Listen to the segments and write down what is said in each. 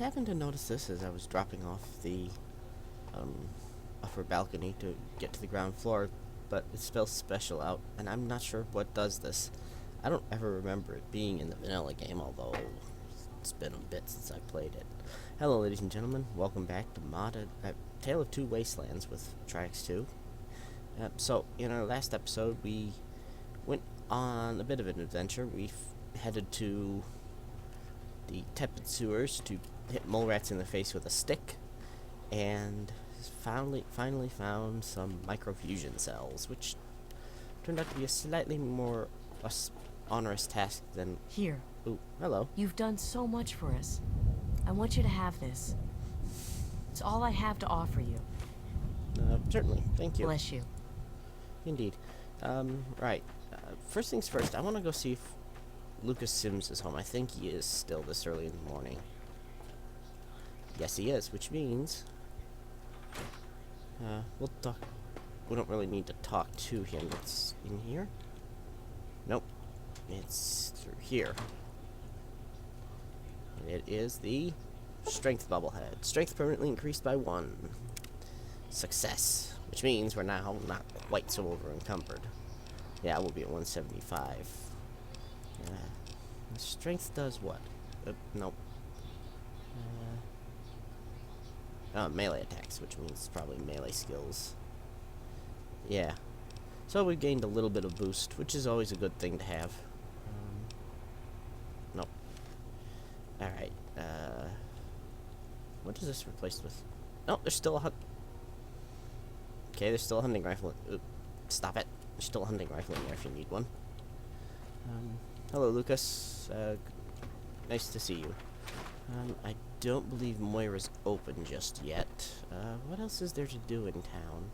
Happened to notice this as I was dropping off the um, upper balcony to get to the ground floor, but it smells special out, and I'm not sure what does this. I don't ever remember it being in the vanilla game, although it's been a bit since I played it. Hello, ladies and gentlemen. Welcome back to Tale of Two Wastelands with Tracks 2. So, in our last episode, we went on a bit of an adventure. We headed to the tepid sewers to hit mole rats in the face with a stick, and finally found some microfusion cells, which turned out to be a slightly more onerous task than... Here. Ooh, hello. You've done so much for us. I want you to have this. It's all I have to offer you. Certainly. Thank you. Bless you. Indeed. Right. First things first, I want to go see if Lucas Sims is home. I think he is still this early in the morning. Yes, he is, which means... we'll talk... We don't really need to talk to him. It's in here? Nope. It's through here. And it is the strength bubblehead. Strength permanently increased by 1. Success. Which means we're now not quite so over-encumbered. Yeah, we'll be at 175. Strength does what? Nope. Melee attacks, which means probably melee skills. Yeah. So we gained a little bit of boost, which is always a good thing to have. Nope. Alright, what is this replaced with? No, there's still a Okay, there's still a hunting rifle. Oop, stop it. There's still a hunting rifle in there if you need one. Hello, Lucas. Nice to see you. I don't believe Moira's open just yet. What else is there to do in town?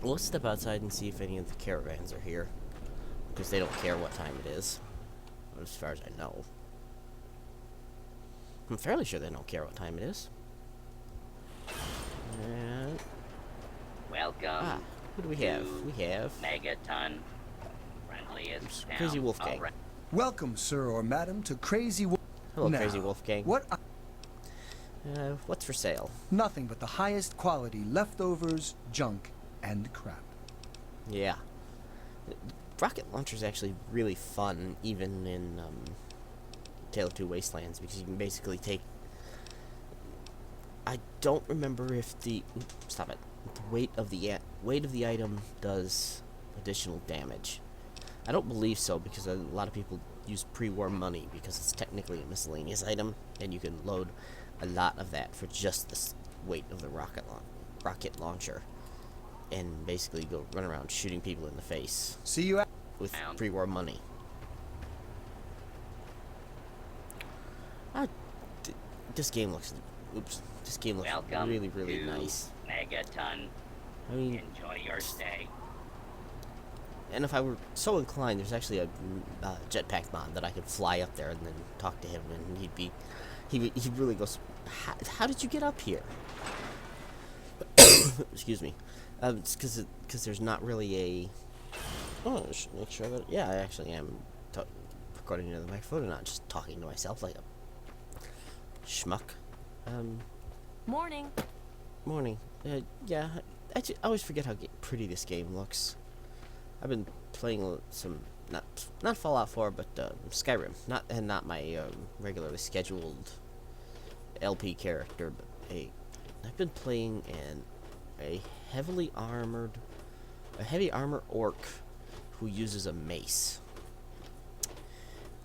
We'll step outside and see if any of the caravans are here. Because they don't care what time it is. As far as I know. I'm fairly sure they don't care what time it is. And... Welcome. Who do we have? We have... Megaton. Friendliest Crazy town Wolfgang. already. Welcome, sir or madam, to Crazy Wolf. Hello, Now, Crazy Wolfgang. What's for sale? Nothing but the highest quality leftovers, junk, and crap. Yeah. Rocket launcher is actually really fun, even in Tale of Two Wastelands, because you can basically take... I don't remember if the... Stop it. The weight of the item does additional damage. I don't believe so, because a lot of people use pre-war money, because it's technically a miscellaneous item, and you can load a lot of that for just the weight of the rocket launcher, and basically go run around shooting people in the face. See you out. With pre-war money. This game looks... Oops. This game looks Welcome really, really to nice. Megaton. I mean... Enjoy your stay. And if I were so inclined, there's actually a jetpack mod that I could fly up there and then talk to him, and he'd really go, how did you get up here? Excuse me. It's because there's not really a... Oh, I should make sure that... Yeah, I actually am recording into the microphone and not just talking to myself like a schmuck. Morning. Morning. Yeah, I always forget how pretty this game looks. I've been playing some... Not Fallout 4, but Skyrim. Not my regularly scheduled LP character, but I've been playing a heavy armor orc who uses a mace.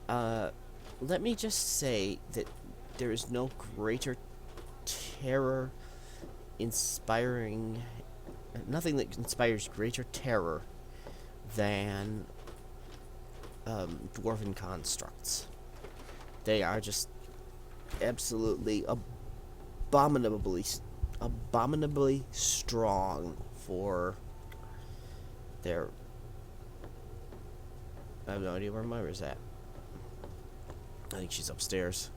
Let me just say that there is no greater terror inspiring... Nothing that inspires greater terror than dwarven constructs. They are just absolutely abominably strong for their... I have no idea where Myra's at. I think she's upstairs.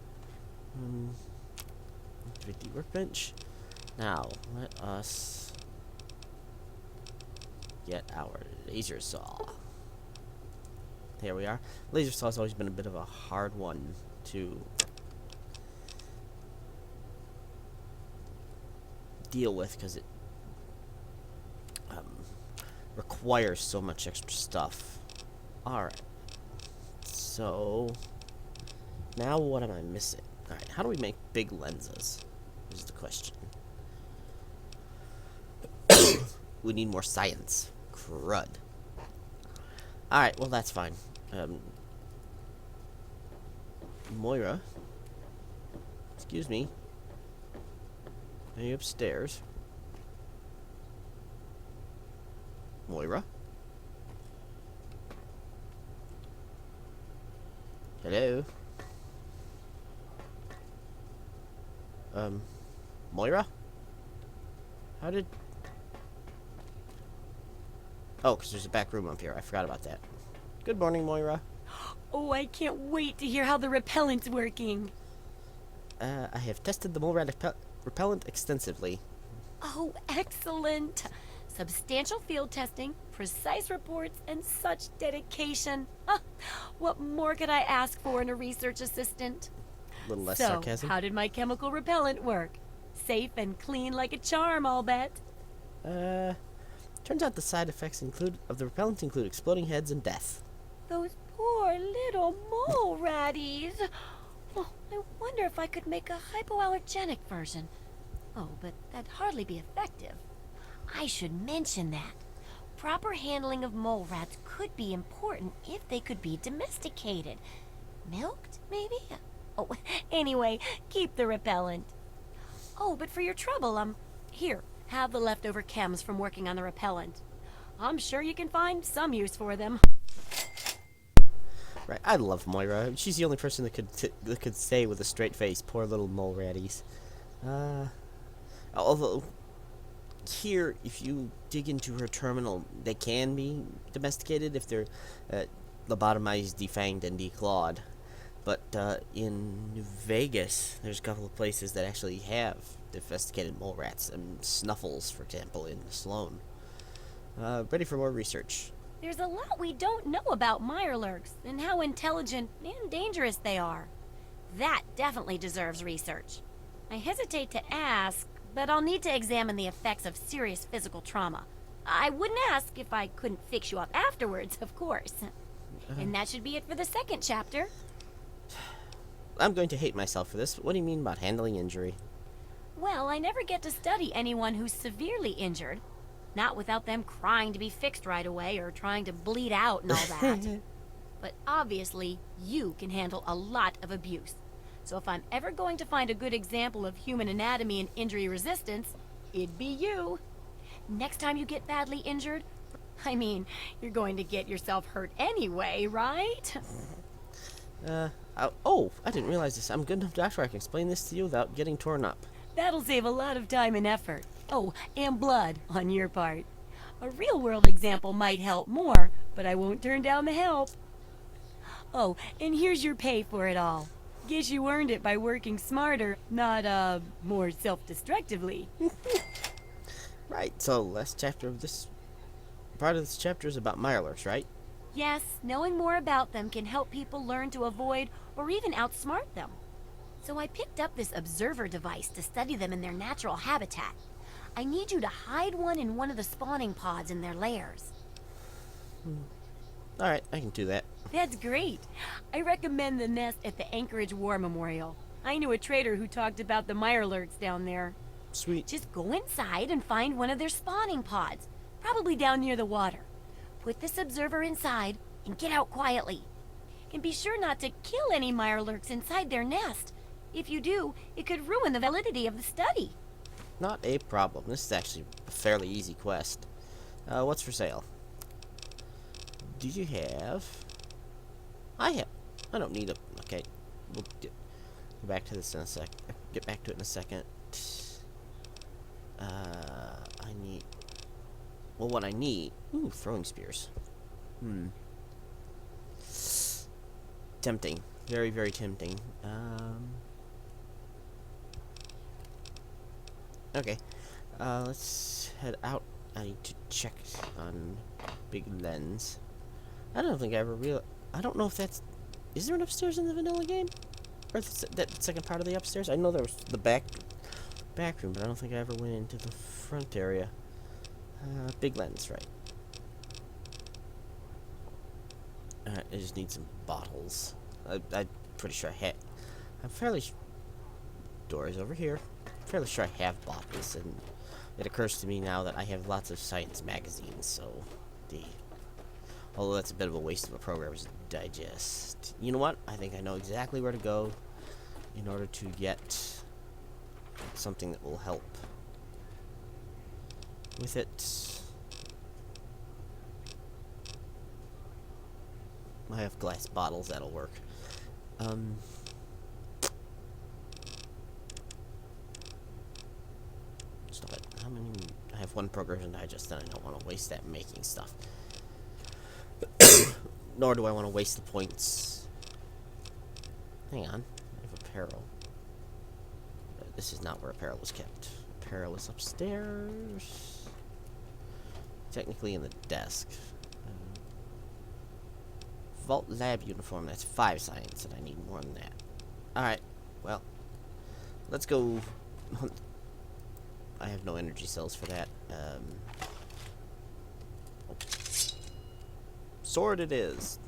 Activate the workbench. Now, let us get our laser saw. Here we are. Laser saw has always been a bit of a hard one to deal with because it requires so much extra stuff. Alright. So, now what am I missing? Alright, how do we make big lenses? Is the question. We need more science. Crud. Alright, well that's fine. Moira? Excuse me. Are you upstairs? Moira? Hello? Moira? How did... Oh, because there's a back room up here. I forgot about that. Good morning, Moira. Oh, I can't wait to hear how the repellent's working. I have tested the mole rat repellent extensively. Oh, excellent. Substantial field testing, precise reports, and such dedication. Huh. What more could I ask for in a research assistant? A little less So, sarcasm. how did my chemical repellent work? Safe and clean like a charm, I'll bet. Turns out the side effects of the repellent include exploding heads and death. Those poor little mole ratties. Oh, I wonder if I could make a hypoallergenic version. Oh, but that'd hardly be effective. I should mention that. Proper handling of mole rats could be important if they could be domesticated. Milked, maybe? Oh, anyway, keep the repellent. Oh, but for your trouble, here, have the leftover chems from working on the repellent. I'm sure you can find some use for them. Right, I love Moira. She's the only person that could say with a straight face, "Poor little mole ratties." Although here, if you dig into her terminal, they can be domesticated if they're lobotomized, defanged, and declawed. But in Vegas, there's a couple of places that actually have domesticated mole rats, and Snuffles, for example, in Sloan. Ready for more research. There's a lot we don't know about mirelurks and how intelligent and dangerous they are. That definitely deserves research. I hesitate to ask, but I'll need to examine the effects of serious physical trauma. I wouldn't ask if I couldn't fix you up afterwards, of course. And that should be it for the second chapter. I'm going to hate myself for this, but what do you mean about handling injury? Well, I never get to study anyone who's severely injured. Not without them crying to be fixed right away or trying to bleed out and all that. But obviously, you can handle a lot of abuse. So if I'm ever going to find a good example of human anatomy and injury resistance, it'd be you. Next time you get badly injured, I mean, you're going to get yourself hurt anyway, right? Oh, I didn't realize this. I'm a good enough doctor. I can explain this to you without getting torn up. That'll save a lot of time and effort. Oh, and blood on your part. A real-world example might help more, but I won't turn down the help. Oh, and here's your pay for it all. Guess you earned it by working smarter, not, more self-destructively. Right, so part of this chapter is about mirelurks, right? Yes, knowing more about them can help people learn to avoid or even outsmart them. So I picked up this observer device to study them in their natural habitat. I need you to hide one in one of the spawning pods in their lairs. Alright, I can do that. That's great. I recommend the nest at the Anchorage War Memorial. I knew a trader who talked about the mirelurks down there. Sweet. Just go inside and find one of their spawning pods, probably down near the water. Put this observer inside and get out quietly. And be sure not to kill any mirelurks inside their nest. If you do, it could ruin the validity of the study. Not a problem. This is actually a fairly easy quest. What's for sale? Do you have... I don't need a... Okay. We'll go back to this in a sec. Get back to it in a second. I need... Well, what I need... Ooh, throwing spears. Tempting. Very, very tempting. Okay. Let's head out. I need to check on Big Lens. I don't think I ever I don't know if that's... Is there an upstairs in the vanilla game? Or that second part of the upstairs? I know there was the back room, but I don't think I ever went into the front area. Big lens, right. I just need some bottles. I'm pretty sure I had... I'm fairly... Door is over here. I'm fairly sure I have bought this, and it occurs to me now that I have lots of science magazines, so... Although that's a bit of a waste of a programmer's digest. You know what? I think I know exactly where to go in order to get something that will help with it. I have glass bottles, that'll work. Stop it. How many... I have one programmer's digest, and I don't want to waste that making stuff. Nor do I want to waste the points. Hang on. I have apparel. This is not where apparel is kept. Apparel is upstairs. Technically in the desk. Vault lab uniform. That's 5 science, and I need more than that. Alright. Well. Let's go hunt. I have no energy cells for that. Sword it is.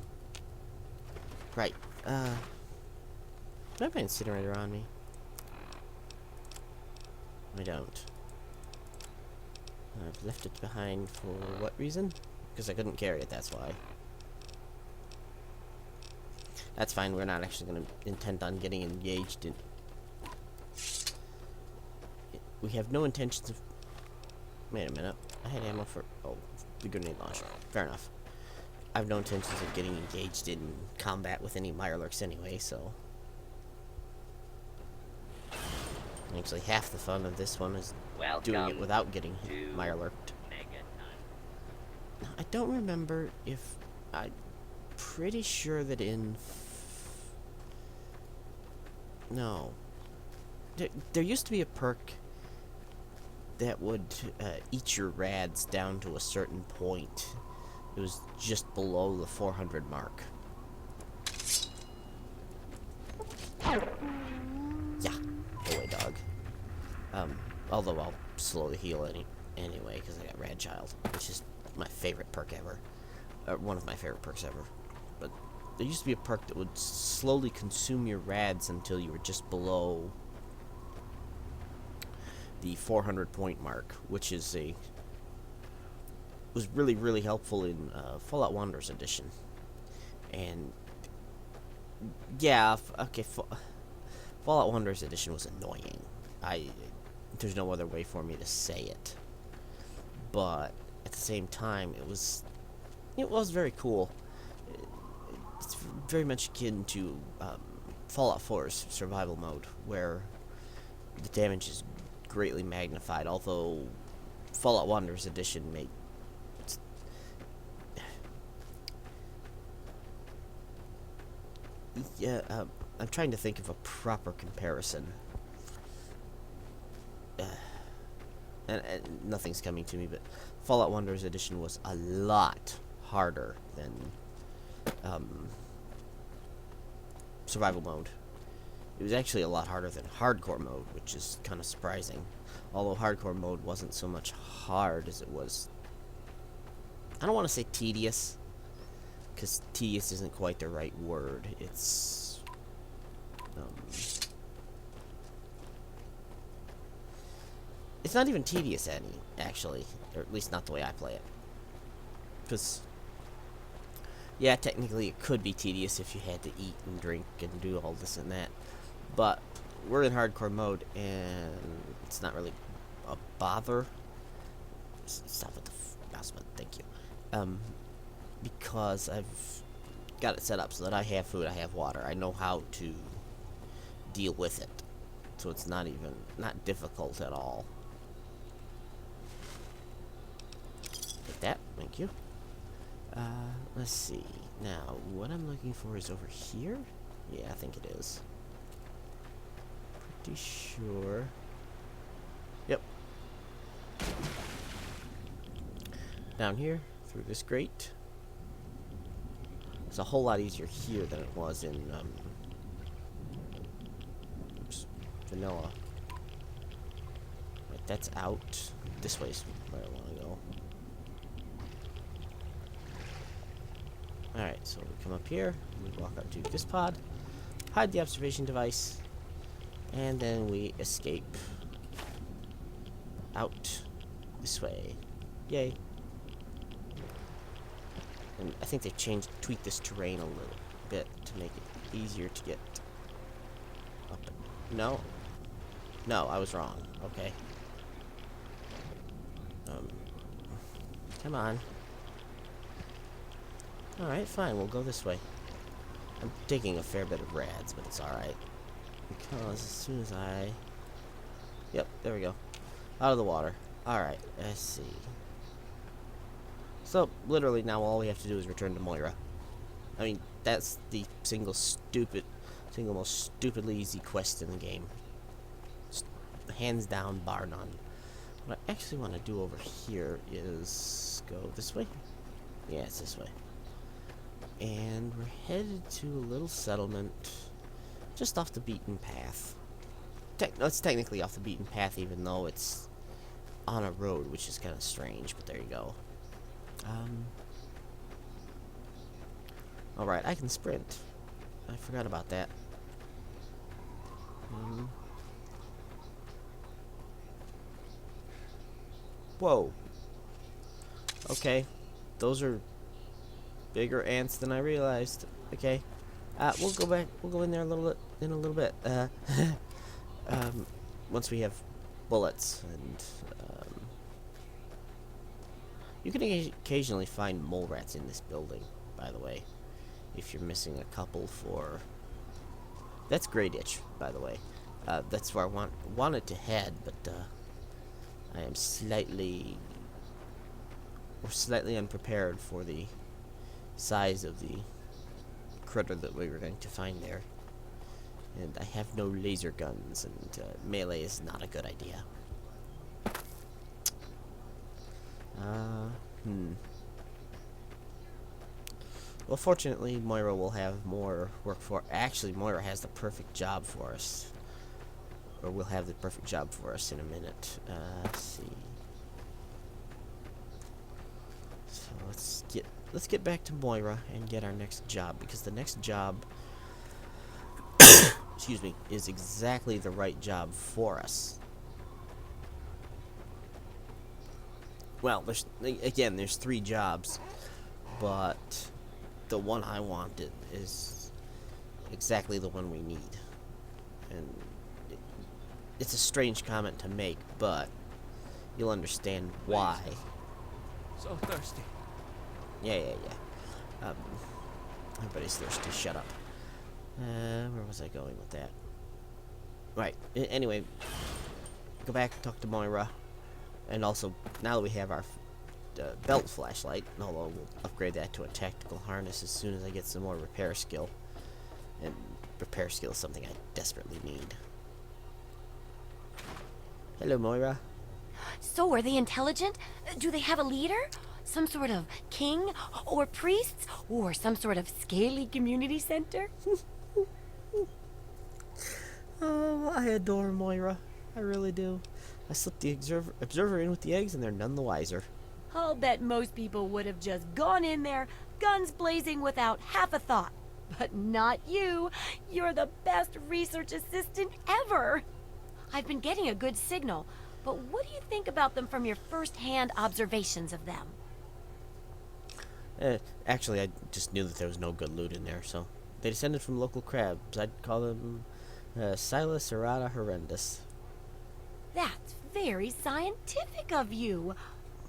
Right. Do I have an incinerator on me? I don't. I've left it behind for what reason? Because I couldn't carry it, that's why. That's fine, we're not actually going to intend on getting engaged in... We have no intentions of... Wait a minute. I had ammo for... Oh, the grenade launcher. Fair enough. I have no intentions of getting engaged in combat with any Mirelurks anyway, so... Actually, half the fun of this one is doing it without getting Mirelurked. Now, I don't remember if... I'm pretty sure that in... No. There used to be a perk that would eat your rads down to a certain point. It was just below the 400 mark. Yeah, go away, dog. Although I'll slowly heal anyway, because I got Rad Child, which is my favorite perk ever. One of my favorite perks ever. But there used to be a perk that would slowly consume your rads until you were just below the 400 point mark, which is was really, really helpful in Fallout Wanderers Edition. And yeah, okay, Fallout Wanderers Edition was annoying. There's no other way for me to say it. But at the same time, it was very cool. It's very much akin to Fallout 4's survival mode, where the damage is greatly magnified, although Fallout Wanderers Edition made... Yeah, I'm trying to think of a proper comparison. And nothing's coming to me, but Fallout Wanderers Edition was a lot harder than survival mode. It was actually a lot harder than hardcore mode, which is kind of surprising. Although hardcore mode wasn't so much hard as it was... I don't want to say tedious, because tedious isn't quite the right word. It's... it's not even tedious actually. Or at least not the way I play it. Because... yeah, technically it could be tedious if you had to eat and drink and do all this and that. But we're in hardcore mode, and it's not really a bother. Stop with the mouse button, thank you. Because I've got it set up so that I have food, I have water. I know how to deal with it. So it's not difficult at all. Take that, thank you. Let's see. Now, what I'm looking for is over here? Yeah, I think it is. Pretty sure. Yep. Down here, through this grate. It's a whole lot easier here than it was in vanilla. Right, that's out. This way's where I want to go. Alright, so we come up here, we walk up to this pod, hide the observation device, and then we escape out this way. Yay. And I think they tweaked this terrain a little bit to make it easier to get up. No? No, I was wrong. Okay. Come on. Alright, fine, we'll go this way. I'm taking a fair bit of rads, but it's alright. Because as soon as I... Yep, there we go. Out of the water. Alright, let's see. So, literally now all we have to do is return to Moira. I mean, that's the single most stupidly easy quest in the game. Hands down, bar none. What I actually want to do over here is go this way. Yeah, it's this way. And we're headed to a little settlement just off the beaten path. No, it's technically off the beaten path, even though it's on a road, which is kind of strange, but there you go. Alright, I can sprint. I forgot about that. Whoa. Okay. Those are bigger ants than I realized. Okay. We'll go back. We'll go in there a little bit. Once we have bullets and you can occasionally find mole rats in this building, by the way. If you're missing a couple for... That's Grey Ditch, by the way. That's where I wanted to head, but I am slightly unprepared for the size of the critter that we were going to find there. And I have no laser guns, and melee is not a good idea. Well, fortunately, Moira will have more work for... Actually, Moira has the perfect job for us. Or will have the perfect job for us in a minute. Let's see. So let's get back to Moira and get our next job, because the next job, excuse me, is exactly the right job for us. Well, there's 3 jobs, but the one I wanted is exactly the one we need. And it's a strange comment to make, but you'll understand why. So thirsty. Yeah. Everybody's thirsty. Shut up. Where was I going with that? Right. Anyway, go back, talk to Moira. And also, now that we have our belt flashlight, although we'll upgrade that to a tactical harness as soon as I get some more repair skill. And repair skill is something I desperately need. Hello, Moira. So, are they intelligent? Do they have a leader? Some sort of king? Or priests? Or some sort of scaly community center? Oh, I adore Moira. I really do. I slipped the observer in with the eggs, and they're none the wiser. I'll bet most people would have just gone in there, guns blazing without half a thought. But not you. You're the best research assistant ever. I've been getting a good signal, but what do you think about them from your first-hand observations of them? Actually, I just knew that there was no good loot in there, so... They descended from local crabs. I'd call them Silas errata horrendus. That's very scientific of you.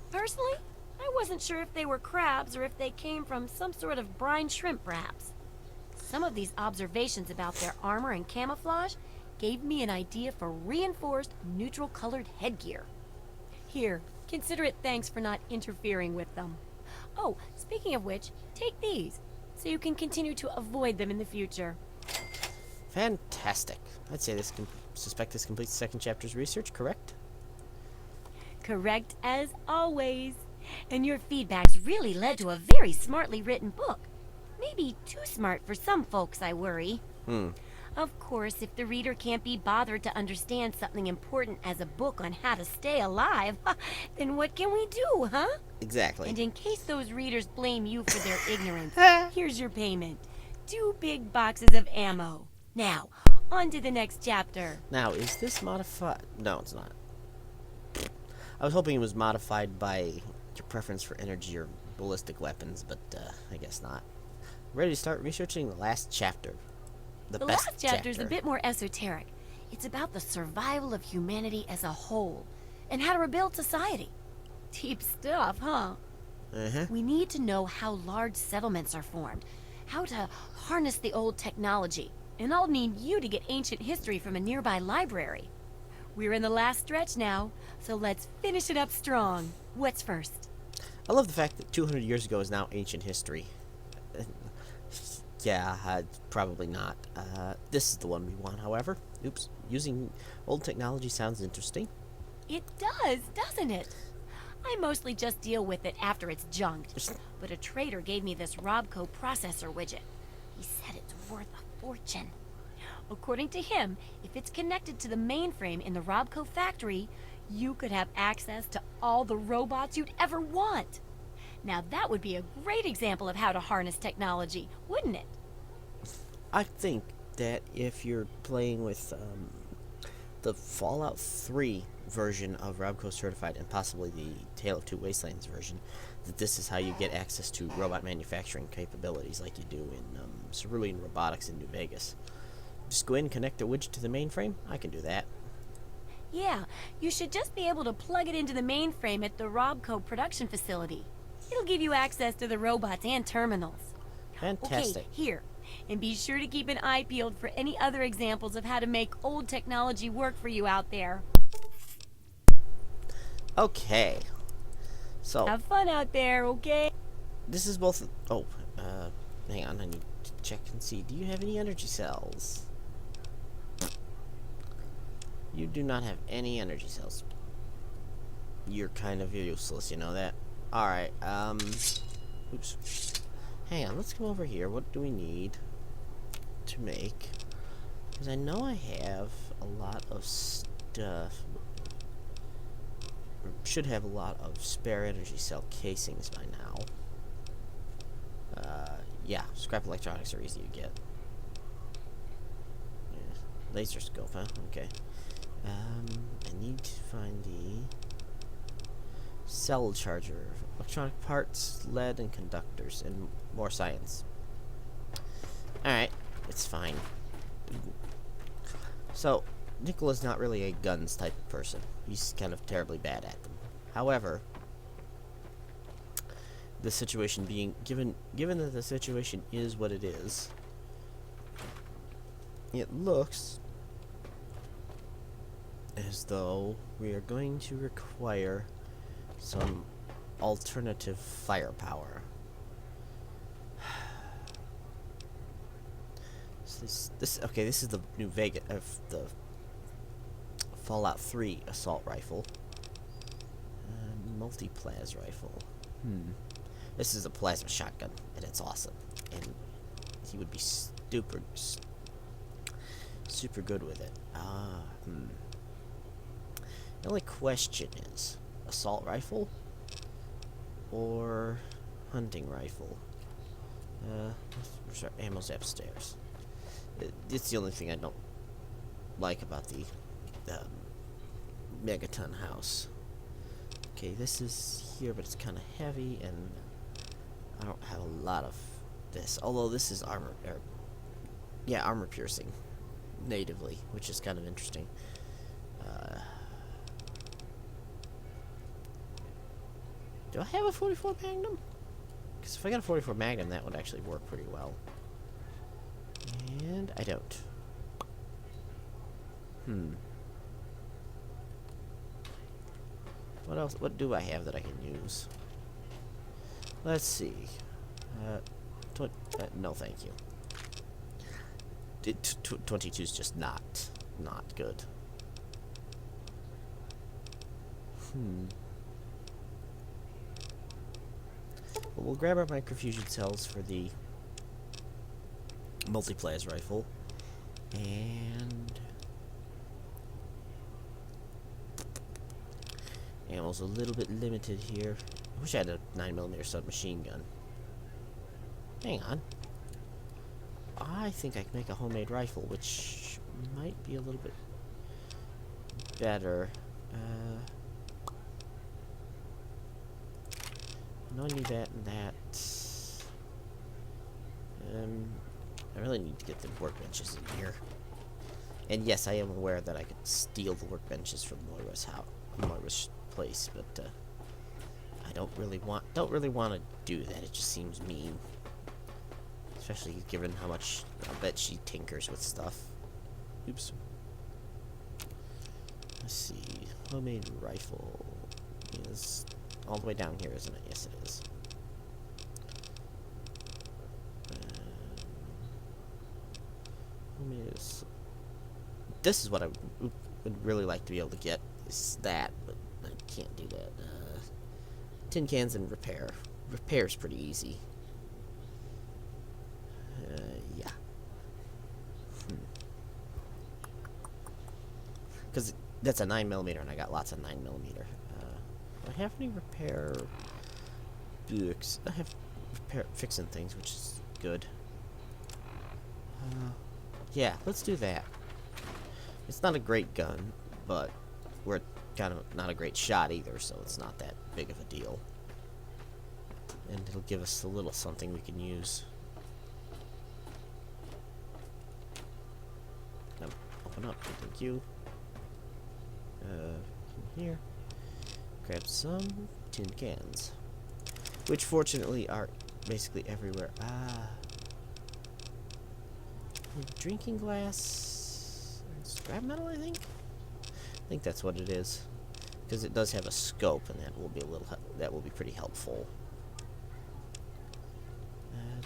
Personally, I wasn't sure if they were crabs or if they came from some sort of brine shrimp, perhaps. Some of these observations about their armor and camouflage gave me an idea for reinforced, neutral-colored headgear. Here, consider it thanks for not interfering with them. Oh, speaking of which, take these, so you can continue to avoid them in the future. Fantastic. I'd say suspect this completes the second chapter's research, correct? Correct as always. And your feedback's really led to a very smartly written book. Maybe too smart for some folks, I worry. Of course, if the reader can't be bothered to understand something important as a book on how to stay alive, then what can we do, huh? Exactly. And in case those readers blame you for their ignorance, here's your payment. 2 big boxes of ammo. Now, on to the next chapter. Now, is this modified? No, it's not. I was hoping it was modified by your preference for energy or ballistic weapons, but I guess not. Ready to start researching the last chapter. The last chapter is a bit more esoteric. It's about the survival of humanity as a whole, and how to rebuild society. Deep stuff, huh? We need to know how large settlements are formed, how to harness the old technology, and I'll need you to get ancient history from a nearby library. We're in the last stretch now, so let's finish it up strong. What's first? I love the fact that 200 years ago is now ancient history. Yeah, probably not. This is the one we want, however. Oops. Using old technology sounds interesting. It does, doesn't it? I mostly just deal with it after it's junked. But a trader gave me this Robco processor widget. He said it's worth a fortune. According to him, if it's connected to the mainframe in the Robco factory, you could have access to all the robots you'd ever want. Now that would be a great example of how to harness technology, wouldn't it? I think that if you're playing with the Fallout 3 version of Robco Certified and possibly the Tale of Two Wastelands version, that this is how you get access to robot manufacturing capabilities like you do in Cerulean Robotics in New Vegas. Just go in and connect the widget to the mainframe. I can do that. Yeah, you should just be able to plug it into the mainframe at the Robco production facility. It'll give you access to the robots and terminals. Fantastic. Okay, here. And be sure to keep an eye peeled for any other examples of how to make old technology work for you out there. Okay. So, Have fun out there, okay? this is both... Oh, hang on. I need to check and see. Do you have any energy cells? You do not have any energy cells. You're kind of useless, you know that? Alright, oops. Hang on, let's come over here. What do we need to make? Because I know I have a lot of stuff. Or should have a lot of spare energy cell casings by now. Yeah, scrap electronics are easy to get. Yeah, laser scope, huh? Okay. I need to find the cell charger, electronic parts, lead, and conductors, and more science. Alright, it's fine. So, Nicola's not really a guns type of person. He's kind of terribly bad at them. However, the situation being given that the situation is what it is, it looks as though we are going to require some alternative firepower. Okay, this is the New Vegas the Fallout 3 assault rifle. Multi-plas rifle. This is a plasma shotgun, and it's awesome. And he would be super good with it. The only question is, assault rifle or hunting rifle? Ammo's upstairs. It's the only thing I don't like about the Megaton house. Okay, this is here, but it's kind of heavy, and I don't have a lot of this. Although this is armor piercing natively, which is kind of interesting. Do I have a 44 Magnum? Because if I got a 44 Magnum, that would actually work pretty well. And I don't. What else? What do I have that I can use? Let's see. No, thank you. 22 is just not good. Well, we'll grab our microfusion cells for the multi-plas rifle. And ammo's a little bit limited here. I wish I had a 9mm submachine gun. Hang on. I think I can make a homemade rifle, which might be a little bit better. No, I need that and that. I really need to get the workbenches in here. And yes, I am aware that I could steal the workbenches from Moira's place, but I don't really want to do that. It just seems mean, especially given how much I bet she tinkers with stuff. Oops. Let's see, homemade rifle is all the way down here, isn't it? Yes, it is. This is what I would really like to be able to get, is that, but I can't do that. Tin cans and repair. Repair's pretty easy. Yeah. Because that's a 9mm, and I got lots of 9mm. Do I have any repair books? I have repair fixing things, which is good. Yeah, let's do that. It's not a great gun, but we're kind of not a great shot either, so it's not that big of a deal. And it'll give us a little something we can use. Open up, thank you. In here, grab some tin cans, which fortunately are basically everywhere. Drinking glass, scrap metal, I think that's what it is, because it does have a scope, and that will be pretty helpful.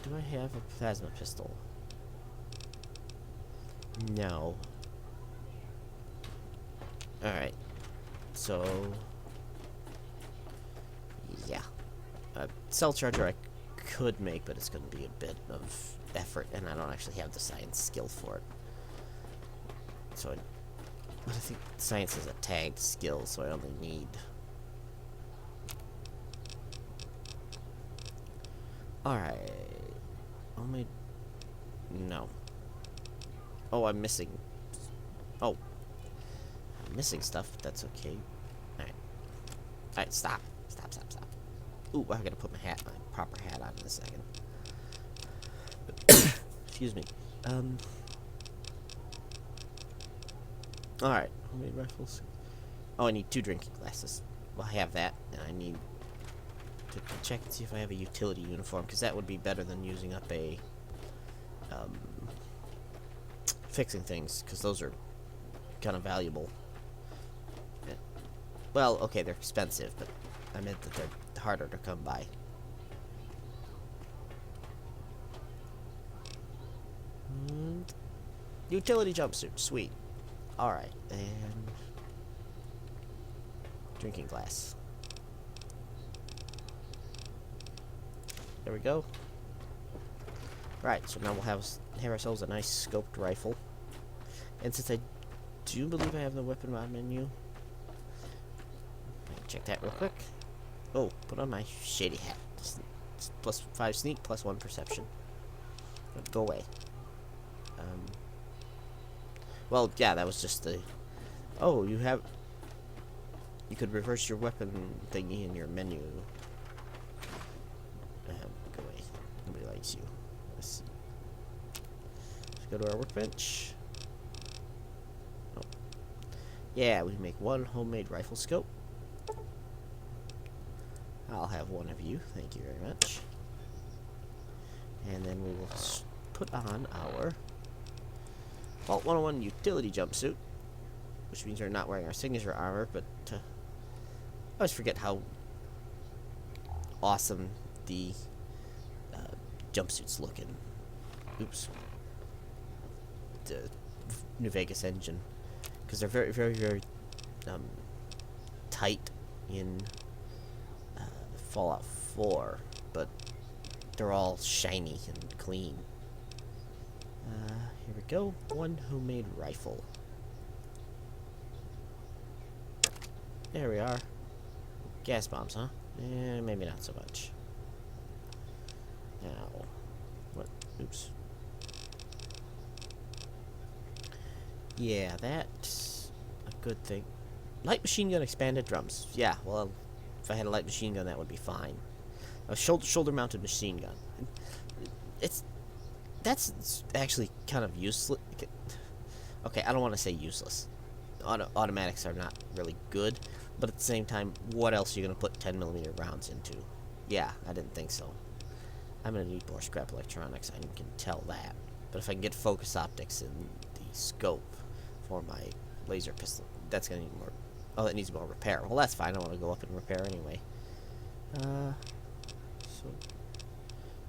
Do I have a plasma pistol? No. Alright, so yeah, a cell charger I could make, but it's going to be a bit of effort, and I don't actually have the science skill for it. So, but I think science is a tagged skill, so I only need. Alright. Only. No. Oh, I'm missing. Oh. I'm missing stuff, but that's okay. Alright. Alright, stop. Stop. Ooh, I gotta put my proper hat on in a second. Excuse me. Alright, homemade rifles. Oh, I need 2 drinking glasses. Well, I have that, and I need to check and see if I have a utility uniform, because that would be better than using up a fixing things, because those are kind of valuable. Well, okay, they're expensive, but I meant that they're harder to come by. And utility jumpsuit, sweet. Alright, and drinking glass. There we go. Right, so now we'll have ourselves a nice scoped rifle. And since I do believe I have the weapon mod menu, I can check that real quick. Oh, put on my shady hat. Plus 5 sneak, plus 1 perception. Go away. Well, yeah, that was just the. Oh, you could reverse your weapon thingy in your menu. Go away. Nobody likes you. Let's see. Let's go to our workbench. Oh. Yeah, we make 1 homemade rifle scope. I'll have 1 of you. Thank you very much. And then we will put on our Vault 101 utility jumpsuit, which means we're not wearing our signature armor, but I always forget how awesome the jumpsuits look in. Oops. The New Vegas engine, because they're very, very, very tight in Fallout 4, but they're all shiny and clean. go. One homemade rifle. There we are. Gas bombs, huh? Maybe not so much. Now, what? Oops. Yeah, that's a good thing. Light machine gun, expanded drums. Yeah, well, if I had a light machine gun, that would be fine. A shoulder-mounted machine gun. That's actually kind of useless. Okay, I don't want to say useless. Automatics are not really good, but at the same time, what else are you gonna put 10mm rounds into? Yeah, I didn't think so. I'm gonna need more scrap electronics. I can tell that. But if I can get focus optics in the scope for my laser pistol, that's gonna need more. Oh, it needs more repair. Well, that's fine. I want to go up and repair anyway. So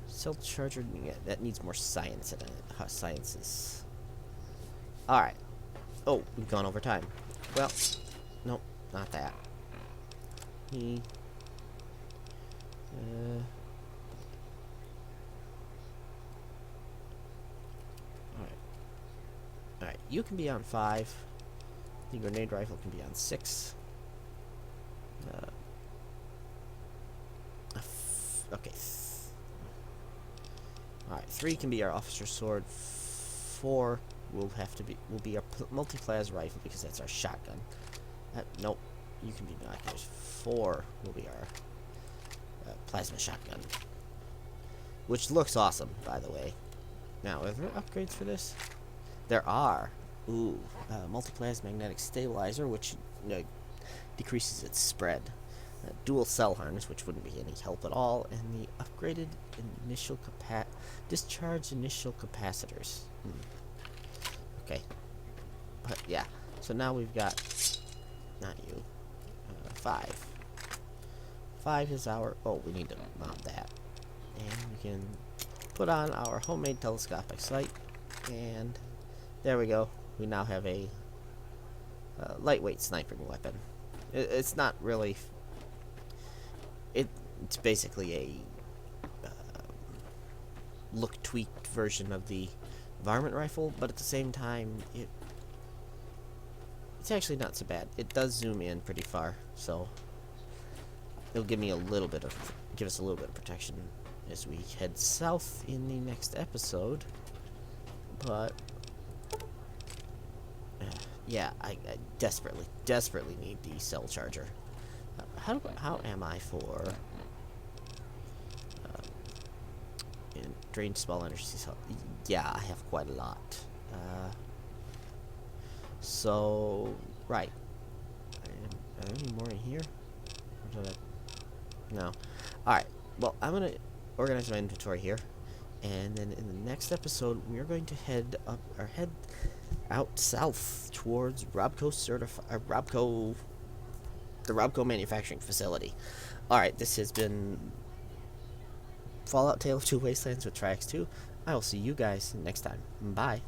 cell charger. Yeah, that needs more science in it. Sciences. All right. Oh, we've gone over time. Well, nope, not that. Alright, you can be on 5. The grenade rifle can be on 6. Okay. Alright, 3 can be our officer sword. 4 will be our multi-plas rifle because that's our shotgun. Nope, you can be binoculars. 4 will be our plasma shotgun, which looks awesome, by the way. Now, are there upgrades for this? There are. Ooh, multi-plas magnetic stabilizer, which decreases its spread. Dual cell harness, which wouldn't be any help at all, and the upgraded discharge initial capacitors. Okay, but yeah. So now we've got, not you, 5. 5 is our. Oh, we need to mount that, and we can put on our homemade telescopic sight, and there we go. We now have a lightweight sniping weapon. It's not really. It's basically a look tweaked version of the varmint rifle, but at the same time, it's actually not so bad. It does zoom in pretty far, so it'll give us a little bit of protection as we head south in the next episode. But yeah, I desperately need the cell charger. How am I for drained small energy cell? Yeah, I have quite a lot. So right, are there any more in here? Or did I... No. All right. Well, I'm gonna organize my inventory here, and then in the next episode, we are going to head out south towards the Robco manufacturing facility. Alright, this has been Fallout Tale of Two Wastelands with Triax 2. I will see you guys next time. Bye.